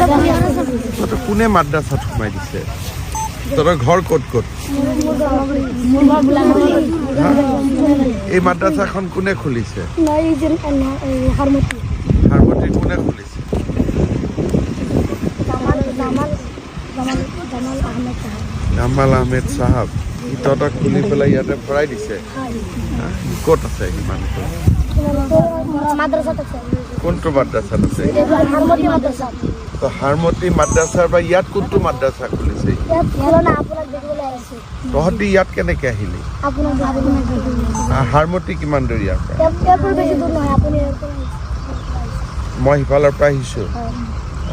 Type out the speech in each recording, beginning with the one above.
কোনে মাদ্ৰাছাত সোমাই দিছে তোৰ ঘৰ ক'ত ক'ত এই মাদ্ৰাছাখন কোনে খুলিছে হাৰমতি কোনে খুলিছে জামাল আহমেদ সাহাব তহঁতক খুলি পেলাই ইয়াতে ভৰাই দিছে ক'ত আছে সি মানুহটো কোনটো মাদ্ৰাছাত আছে তো হাৰমতি মাদ্ৰাছাৰ বা ইয়াত কোনটো মাদ্ৰাছা খুলিছে তহঁতি ইয়াত কেনেকে আহিলি হাৰমতি কিমান দূৰ ইয়াৰ পৰা মই সিফালৰ পৰা আহিছোঁ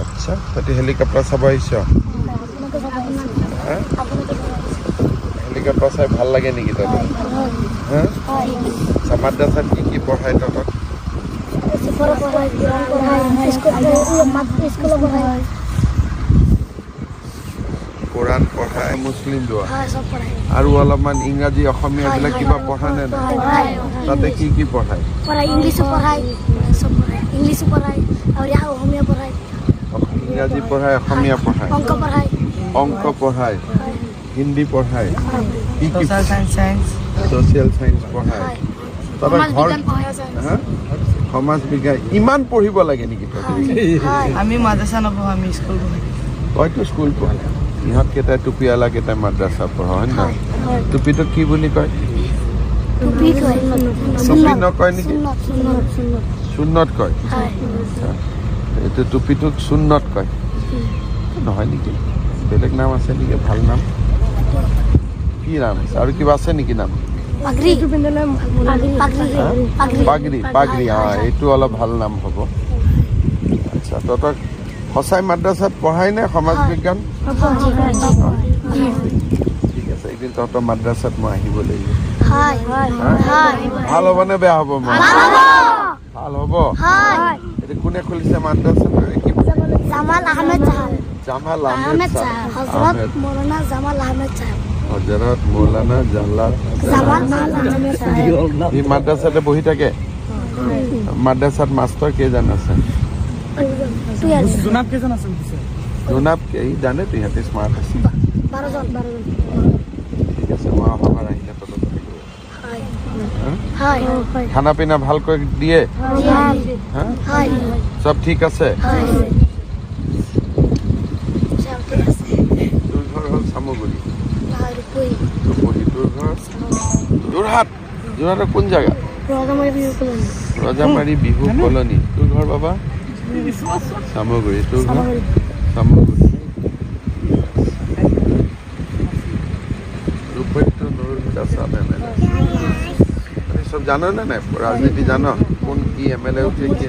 আচ্ছা তহঁতি হেলিকপ্টাৰ চাব আহিছ হেলিকপ্টাৰ চাই ভাল লাগে নেকি তহঁতক মাদ্ৰাছাত কি পঢ়ায় তহঁতক কোৰাণ পঢ়ায় মুছলিম দোৱা আৰু অলপমান ইংৰাজী অসমীয়া বিলাক কিবা পঢ়া নে নাই তাতে কি পঢ়ায় ইংৰাজী পঢ়ায় অসমীয়া পঢ়ায় অংক পঢ়ায় হিন্দী পঢ়ায় কি ছ'চিয়েল চায়েন্স পঢ়ায় তহঁতৰ ঘৰ সমাজ বিজ্ঞান ইমান পঢ়িব লাগে নেকি আমি মাদ্ৰাছা নপঢ়ো আমি স্কুল পঢ়ো তইতো স্কুল পঢ় ইহঁতকেইটাই টুপিয়ালা কেইটাই মাদ্ৰাছা পঢ়া হয় নহয় টুপিটো কি বুলি কয় টুপি নকয় নেকি চুন্নত কয় এইটো টুপিটোক চুন্নত কয় নহয় নেকি বেলেগ নাম আছে নেকি ভাল নাম কি নাম আছে আৰু কিবা আছে নেকি নাম পাগৰি এইটো অলপ ভাল নাম হ'ব আচ্ছা তহঁতক সঁচাই মাদ্ৰাছাত পঢ়াই নে সমাজ বিজ্ঞান ঠিক আছে এদিন তহঁতৰ মাদ্ৰাছাত মই আহিব লাগিব ভাল হ'ব নে বেয়া হ'ব ভাল হ'ব এইটো কোনে খুলিছে মাদ্ৰাছাত জামাল আহমেদ হজৰত মৌলানা জালাল এই মাদ্ৰাছাতে বহি থাকে মাদ্ৰাছাত মাষ্টৰ কেইজন আছে জোনাব এই জানে তো ইহঁতে স্মাৰ্ট আছে ঠিক আছে মই অহাবাৰ আহিলে খানা পিনা ভালকৈ দিয়ে চব ঠিক আছে তোৰ ঘৰ হ'ল চামগুৰি তোৰ ঘৰ যোৰহাটৰ কোন জেগা ৰজামাৰী বিহু কলনী তোৰ ঘৰ বাবা চামগুৰি তোৰ ঘৰ চামগুৰি ৰূপেন্দ্ৰ নুৰুল হুদা চাহাব MLA সব জানো নে নাই ৰাজনীতি জানো কোন কি MLA উঠে কি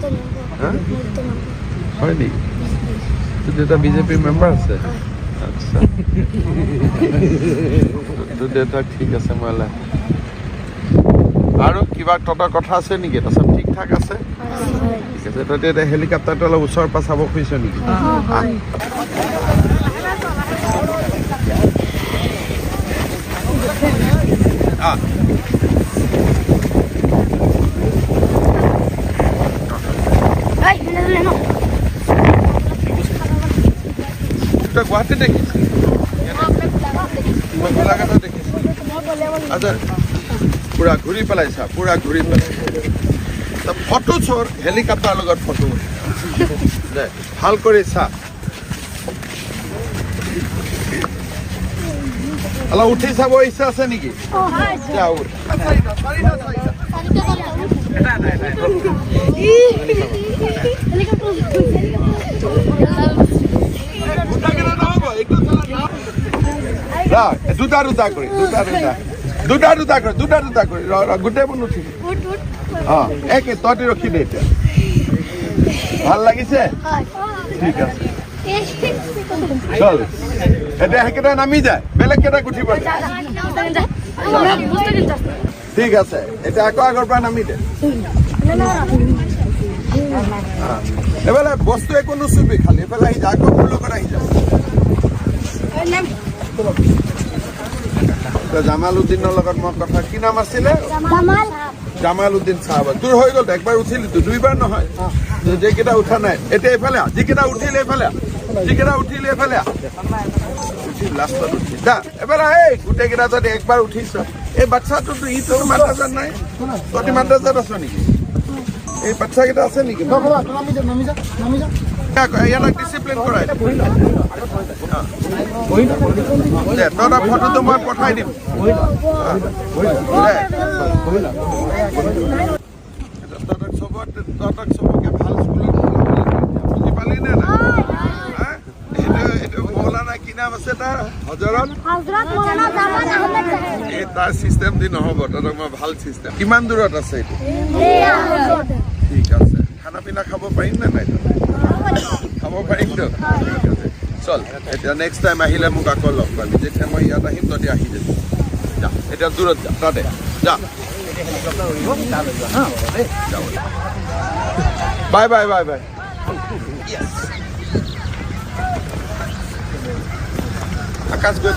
হয় নেকি তোৰ দেউতা বিজেপিৰ মেম্বাৰ আছে আচ্ছা তোৰ দেউতা ঠিক আছে মই আৰু কিবা তহঁতৰ কথা আছে নেকি এটা চব ঠিক ঠাক আছে ঠিক আছে তহঁতে এতিয়া হেলিকপ্টাৰটো অলপ ওচৰৰ পৰা চাব খুজিছ নেকি তই গুৱাহাটী দেখিছ মই গোলাঘাটত দেখিছো আচ্ছা পুৰা ঘূৰি পেলাইছা ফটো চোৰ হেলিকপ্টাৰ লগত ফটো দে ভাল কৰি চা অলপ উঠি চাব ইচ্ছা আছে নেকি দুটা কৰি গোটেইবোৰ নুঠিব একে তহঁতি ৰখি দে এতিয়া ভাল লাগিছে ঠিক আছে চল এতিয়া সেইকেইটা নামি যায় বেলেগ কেইটা উঠিব ঠিক আছে এতিয়া আকৌ আগৰ পৰা নামি দে এইফালে বস্তু একো নুচুবি খালি এইফালে আহি যা আকৌ মোৰ লগত আহি যা জামাল উদ্দিনৰ লগত মই কথা কি নাম আছিলে জামাল উদ্দিন চাহাব তোৰ হৈ গ'ল একবাৰ উঠিলি তো দুইবাৰ নহয় যিকেইটা উঠা নাই এতিয়া এইফালে যিকেইটা উঠিলে এইফালে যিকেইটা উঠিলে এফালে উঠিল লাষ্টত উঠিল দা এবাৰ এই গোটেইকেইটা যদি একবাৰ উঠিছ এই বাচ্চাটোতো ইটো মাদ্ৰাজাত নাই তহঁতি মাদ্ৰাজাত আছ নেকি এই বাচ্চাকেইটা আছে নেকি ইয়াক ডিচিপ্লিন কৰাই দে তহঁতৰ ফটোটো মই পঠাই দিম তহঁতক চবকে ভাল স্কুলত বুজি পালি নে নাই এইটো মৌলানা কি নাম আছে তাৰ হজৰত হযৰত মাওলানা জামাল আহমেদ এই তাৰ চিষ্টেম দি নহ'ব তহঁতক মই ভাল চিষ্টেম কিমান দূৰত আছে এইটো ঠিক আছে খানা পিনা খাব পাৰিম নে নাই খাব পাৰিমতো ঠিক আছে চল এতিয়া নেক্সট টাইম আহিলে মোক আকৌ লগ পাবি যেতিয়া মই ইয়াত আহিম তহঁতি আহি যাবি যা এতিয়া দূৰত যা তাতে যা বাই বাই বাই বাই আকাশ গৈ